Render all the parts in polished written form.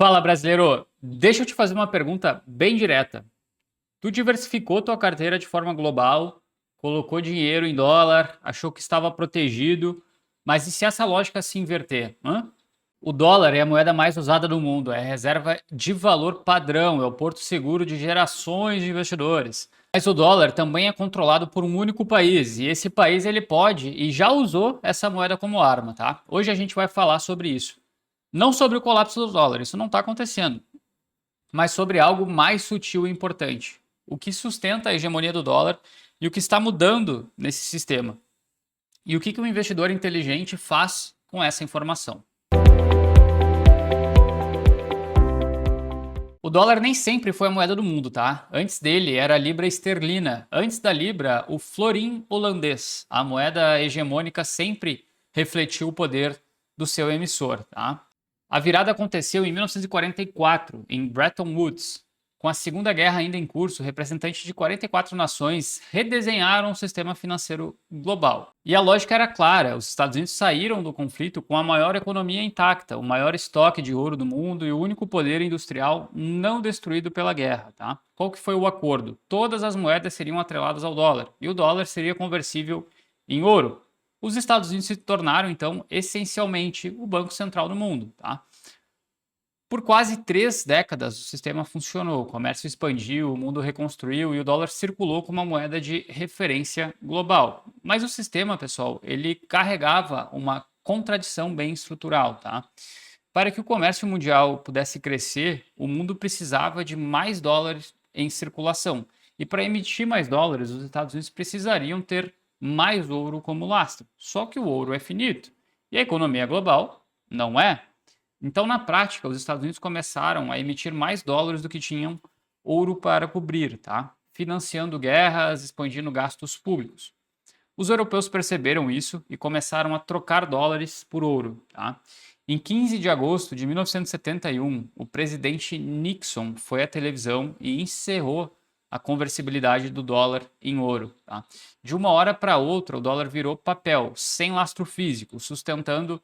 Fala, brasileiro! Deixa eu te fazer uma pergunta bem direta. Tu diversificou tua carteira de forma global, colocou dinheiro em dólar, achou que estava protegido, mas e se essa lógica se inverter? Hã? O dólar é a moeda mais usada do mundo, é a reserva de valor padrão, é o porto seguro de gerações de investidores. Mas o dólar também é controlado por um único país, e esse país ele pode e já usou essa moeda como arma, tá? Hoje a gente vai falar sobre isso. Não sobre o colapso do dólar, isso não está acontecendo, mas sobre algo mais sutil e importante. O que sustenta a hegemonia do dólar e o que está mudando nesse sistema. E o que um investidor inteligente faz com essa informação. O dólar nem sempre foi a moeda do mundo, tá? Antes dele era a libra esterlina. Antes da libra, o florim holandês. A moeda hegemônica sempre refletiu o poder do seu emissor, tá? A virada aconteceu em 1944, em Bretton Woods. Com a Segunda Guerra ainda em curso, representantes de 44 nações redesenharam o sistema financeiro global. E a lógica era clara: os Estados Unidos saíram do conflito com a maior economia intacta, o maior estoque de ouro do mundo e o único poder industrial não destruído pela guerra. Tá? Qual que foi o acordo? Todas as moedas seriam atreladas ao dólar e o dólar seria conversível em ouro. Os Estados Unidos se tornaram, então, essencialmente o Banco Central do mundo. Tá? Por quase 3 décadas, o sistema funcionou, o comércio expandiu, o mundo reconstruiu e o dólar circulou como uma moeda de referência global. Mas o sistema, pessoal, ele carregava uma contradição bem estrutural, tá? Para que o comércio mundial pudesse crescer, o mundo precisava de mais dólares em circulação. E para emitir mais dólares, os Estados Unidos precisariam ter mais ouro como lastro. Só que o ouro é finito e a economia global não é. Então, na prática, os Estados Unidos começaram a emitir mais dólares do que tinham ouro para cobrir, tá? Financiando guerras, expandindo gastos públicos. Os europeus perceberam isso e começaram a trocar dólares por ouro, tá? Em 15 de agosto de 1971, o presidente Nixon foi à televisão e encerrou a conversibilidade do dólar em ouro. Tá? De uma hora para outra, o dólar virou papel, sem lastro físico, sustentado,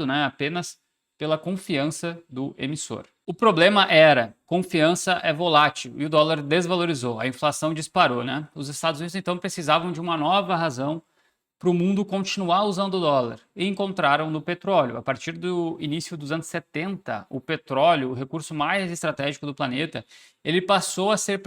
né, apenas pela confiança do emissor. O problema era: confiança é volátil e o dólar desvalorizou, a inflação disparou. Né? Os Estados Unidos então precisavam de uma nova razão para o mundo continuar usando o dólar e encontraram no petróleo. A partir do início dos anos 70, o petróleo, o recurso mais estratégico do planeta, ele passou a ser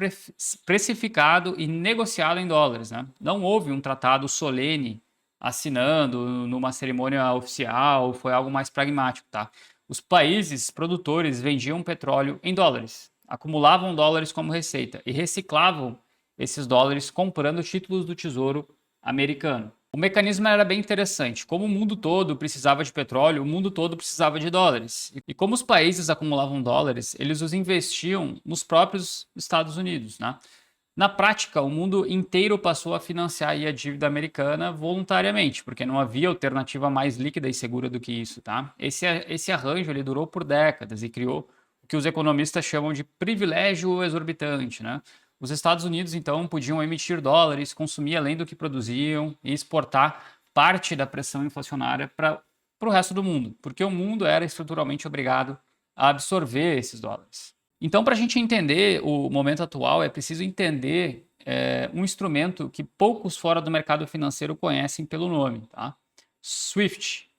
precificado e negociado em dólares. Né? Não houve um tratado solene assinando numa cerimônia oficial, foi algo mais pragmático, tá? Os países produtores vendiam petróleo em dólares, acumulavam dólares como receita e reciclavam esses dólares comprando títulos do Tesouro americano. O mecanismo era bem interessante. Como o mundo todo precisava de petróleo, o mundo todo precisava de dólares. E como os países acumulavam dólares, eles os investiam nos próprios Estados Unidos, né? Na prática, o mundo inteiro passou a financiar a dívida americana voluntariamente, porque não havia alternativa mais líquida e segura do que isso, tá? Esse arranjo ele durou por décadas e criou o que os economistas chamam de privilégio exorbitante, né? Os Estados Unidos, então, podiam emitir dólares, consumir além do que produziam e exportar parte da pressão inflacionária para o resto do mundo, porque o mundo era estruturalmente obrigado a absorver esses dólares. Então, para a gente entender o momento atual, é preciso entender um instrumento que poucos fora do mercado financeiro conhecem pelo nome, tá? SWIFT.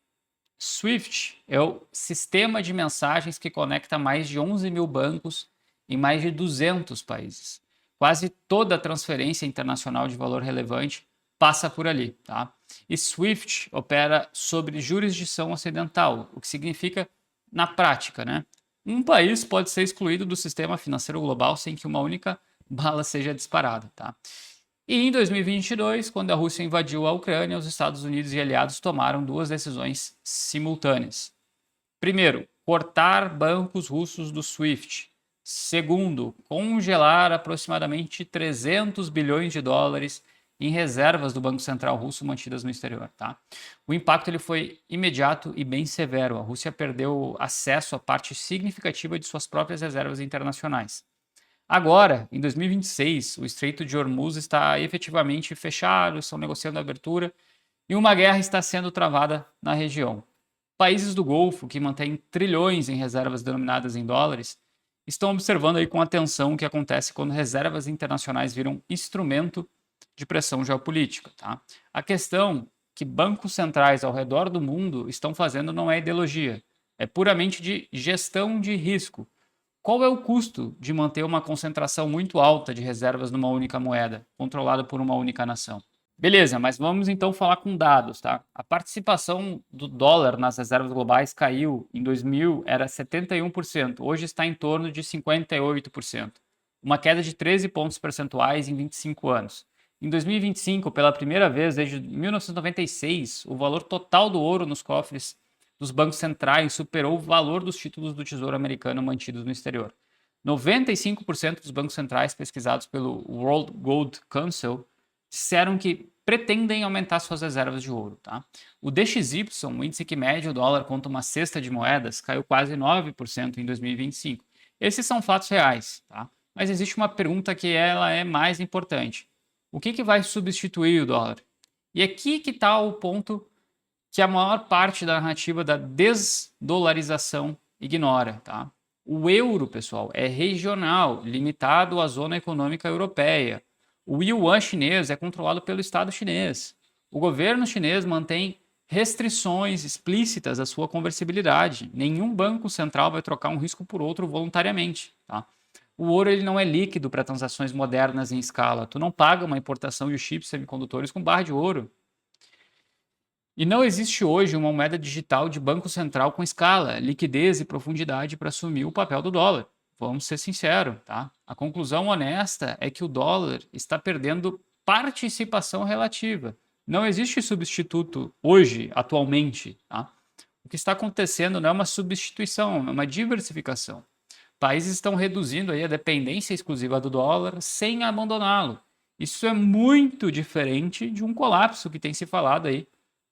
SWIFT é o sistema de mensagens que conecta mais de 11 mil bancos em mais de 200 países. Quase toda transferência internacional de valor relevante passa por ali, tá? E SWIFT opera sobre jurisdição ocidental, o que significa, na prática, né? Um país pode ser excluído do sistema financeiro global sem que uma única bala seja disparada, tá? E em 2022, quando a Rússia invadiu a Ucrânia, os Estados Unidos e aliados tomaram 2 decisões simultâneas. Primeiro, cortar bancos russos do SWIFT. Segundo, congelar aproximadamente 300 bilhões de dólares em reservas do Banco Central russo mantidas no exterior. Tá? O impacto ele foi imediato e bem severo. A Rússia perdeu acesso a parte significativa de suas próprias reservas internacionais. Agora, em 2026, o Estreito de Hormuz está efetivamente fechado, estão negociando a abertura e uma guerra está sendo travada na região. Países do Golfo, que mantêm trilhões em reservas denominadas em dólares, estão observando aí com atenção o que acontece quando reservas internacionais viram instrumento de pressão geopolítica. Tá? A questão que bancos centrais ao redor do mundo estão fazendo não é ideologia, é puramente de gestão de risco. Qual é o custo de manter uma concentração muito alta de reservas numa única moeda, controlada por uma única nação? Beleza, mas vamos então falar com dados, tá? A participação do dólar nas reservas globais caiu em 2000, era 71%, hoje está em torno de 58%, uma queda de 13 pontos percentuais em 25 anos. Em 2025, pela primeira vez desde 1996, o valor total do ouro nos cofres dos bancos centrais superou o valor dos títulos do Tesouro Americano mantidos no exterior. 95% dos bancos centrais pesquisados pelo World Gold Council disseram que pretendem aumentar suas reservas de ouro. Tá? O DXY, o índice que mede o dólar contra uma cesta de moedas, caiu quase 9% em 2025. Esses são fatos reais, tá? Mas existe uma pergunta que ela é mais importante. O que vai substituir o dólar? E aqui que está o ponto que a maior parte da narrativa da desdolarização ignora. Tá? O euro, pessoal, é regional, limitado à zona econômica europeia. O yuan chinês é controlado pelo Estado chinês. O governo chinês mantém restrições explícitas à sua conversibilidade. Nenhum banco central vai trocar um risco por outro voluntariamente. Tá? O ouro ele não é líquido para transações modernas em escala. Tu não paga uma importação de chips semicondutores com barra de ouro. E não existe hoje uma moeda digital de banco central com escala, liquidez e profundidade para assumir o papel do dólar. Vamos ser sinceros, tá? A conclusão honesta é que o dólar está perdendo participação relativa. Não existe substituto hoje, atualmente, tá? O que está acontecendo não é uma substituição, é uma diversificação. Países estão reduzindo aí a dependência exclusiva do dólar sem abandoná-lo. Isso é muito diferente de um colapso que tem se falado aí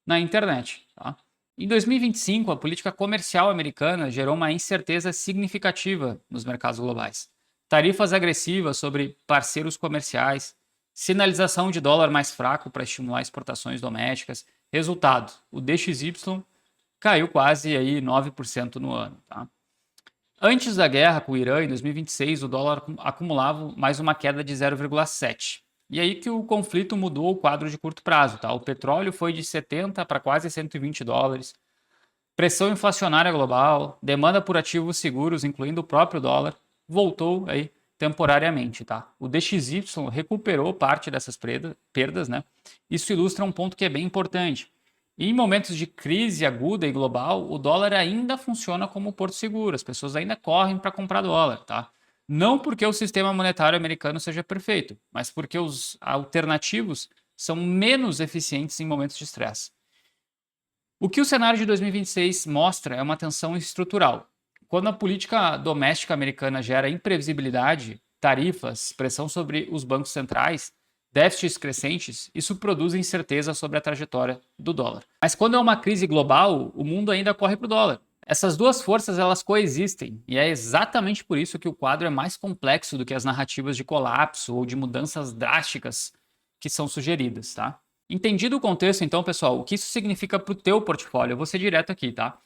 na internet. Tá? Em 2025, a política comercial americana gerou uma incerteza significativa nos mercados globais. Tarifas agressivas sobre parceiros comerciais, sinalização de dólar mais fraco para estimular exportações domésticas. Resultado, o DXY caiu quase aí 9% no ano. Tá? Antes da guerra com o Irã, em 2026, o dólar acumulava mais uma queda de 0,7%. E aí que o conflito mudou o quadro de curto prazo, tá? O petróleo foi de 70 para quase 120 dólares. Pressão inflacionária global, demanda por ativos seguros, incluindo o próprio dólar, voltou aí temporariamente, tá? O DXY recuperou parte dessas perdas, né? Isso ilustra um ponto que é bem importante. Em momentos de crise aguda e global, o dólar ainda funciona como porto seguro. As pessoas ainda correm para comprar dólar, tá? Não porque o sistema monetário americano seja perfeito, mas porque os alternativos são menos eficientes em momentos de estresse. O que o cenário de 2026 mostra é uma tensão estrutural. Quando a política doméstica americana gera imprevisibilidade, tarifas, pressão sobre os bancos centrais, déficits crescentes, isso produz incerteza sobre a trajetória do dólar. Mas quando é uma crise global, o mundo ainda corre para o dólar. Essas duas forças elas coexistem e é exatamente por isso que o quadro é mais complexo do que as narrativas de colapso ou de mudanças drásticas que são sugeridas, tá? Entendido o contexto, então, pessoal, o que isso significa para o teu portfólio? Eu vou ser direto aqui, tá?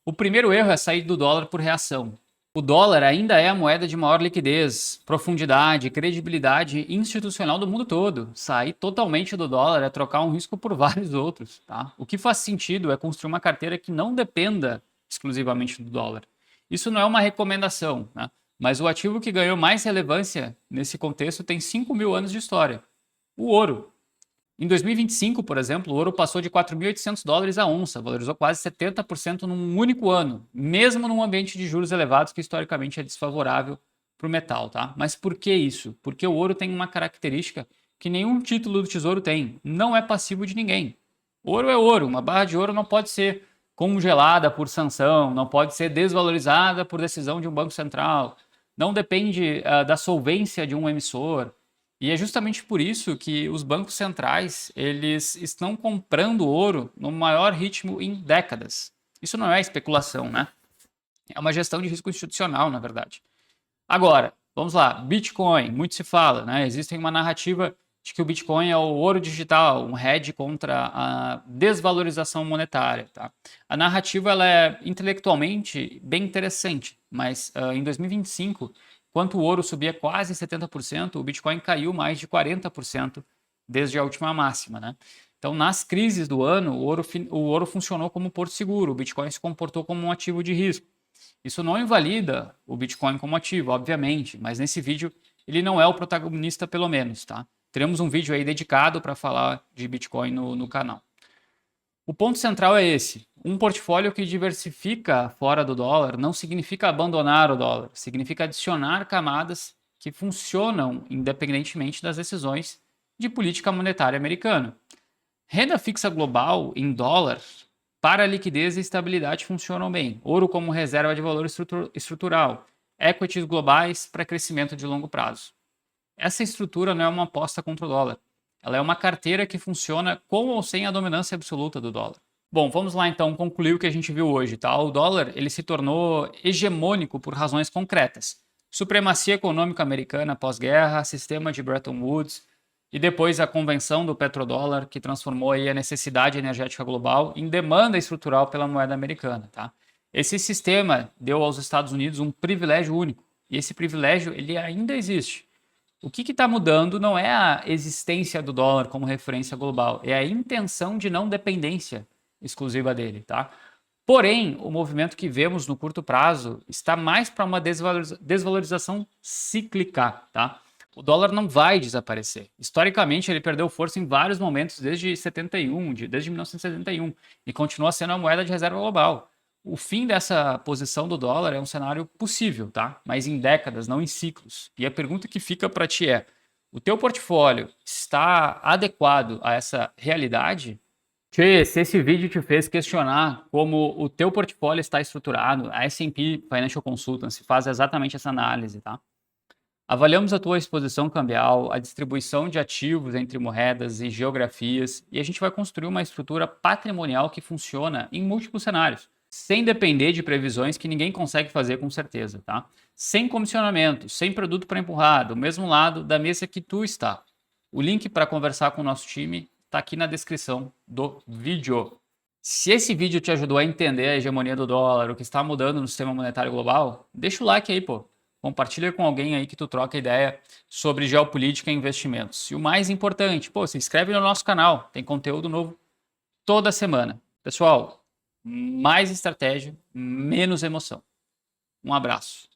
O primeiro erro é sair do dólar por reação. O dólar ainda é a moeda de maior liquidez, profundidade, credibilidade institucional do mundo todo. Sair totalmente do dólar é trocar um risco por vários outros, tá? O que faz sentido é construir uma carteira que não dependa exclusivamente do dólar. Isso não é uma recomendação, né? Mas o ativo que ganhou mais relevância nesse contexto tem 5.000 anos de história. O ouro. Em 2025, por exemplo, o ouro passou de 4.800 dólares a onça, valorizou quase 70% num único ano, mesmo num ambiente de juros elevados que historicamente é desfavorável para o metal. Tá? Mas por que isso? Porque o ouro tem uma característica que nenhum título do Tesouro tem, não é passivo de ninguém. Ouro é ouro, uma barra de ouro não pode ser congelada por sanção, não pode ser desvalorizada por decisão de um banco central, não depende da solvência de um emissor. E é justamente por isso que os bancos centrais eles estão comprando ouro no maior ritmo em décadas. Isso não é especulação, né? É uma gestão de risco institucional, na verdade. Agora, vamos lá, Bitcoin, muito se fala, né? Existe uma narrativa de que o Bitcoin é o ouro digital, um hedge contra a desvalorização monetária. Tá? A narrativa ela é intelectualmente bem interessante, mas em 2025, enquanto o ouro subia quase 70%, o Bitcoin caiu mais de 40% desde a última máxima. Né? Então, nas crises do ano, o ouro funcionou como porto seguro, o Bitcoin se comportou como um ativo de risco. Isso não invalida o Bitcoin como ativo, obviamente, mas nesse vídeo ele não é o protagonista, pelo menos, tá? Teremos um vídeo aí dedicado para falar de Bitcoin no canal. O ponto central é esse. Um portfólio que diversifica fora do dólar não significa abandonar o dólar, significa adicionar camadas que funcionam independentemente das decisões de política monetária americana. Renda fixa global em dólar para liquidez e estabilidade funcionam bem. Ouro como reserva de valor estrutural. Equities globais para crescimento de longo prazo. Essa estrutura não é uma aposta contra o dólar. Ela é uma carteira que funciona com ou sem a dominância absoluta do dólar. Bom, vamos lá então concluir o que a gente viu hoje, tá? O dólar ele se tornou hegemônico por razões concretas. Supremacia econômica americana pós-guerra, sistema de Bretton Woods e depois a convenção do petrodólar que transformou aí a necessidade energética global em demanda estrutural pela moeda americana, tá? Esse sistema deu aos Estados Unidos um privilégio único e esse privilégio ele ainda existe. O que está mudando não é a existência do dólar como referência global, é a intenção de não dependência exclusiva dele, tá? Porém, o movimento que vemos no curto prazo está mais para uma desvalorização cíclica, tá? O dólar não vai desaparecer. Historicamente, ele perdeu força em vários momentos desde 71, desde 1971, e continua sendo a moeda de reserva global. O fim dessa posição do dólar é um cenário possível, tá? Mas em décadas, não em ciclos. E a pergunta que fica para ti é: o teu portfólio está adequado a essa realidade? Tchê, se esse vídeo te fez questionar como o teu portfólio está estruturado, a S&P Financial Consultancy faz exatamente essa análise, tá? Avaliamos a tua exposição cambial, a distribuição de ativos entre moedas e geografias, e a gente vai construir uma estrutura patrimonial que funciona em múltiplos cenários, sem depender de previsões que ninguém consegue fazer com certeza, tá? Sem comissionamento, sem produto para empurrar, do mesmo lado da mesa que tu está. O link para conversar com o nosso time está aqui na descrição do vídeo. Se esse vídeo te ajudou a entender a hegemonia do dólar, o que está mudando no sistema monetário global, deixa o like aí, pô. Compartilha com alguém aí que tu troca ideia sobre geopolítica e investimentos. E o mais importante, pô, se inscreve no nosso canal, tem conteúdo novo toda semana. Pessoal, mais estratégia, menos emoção. Um abraço.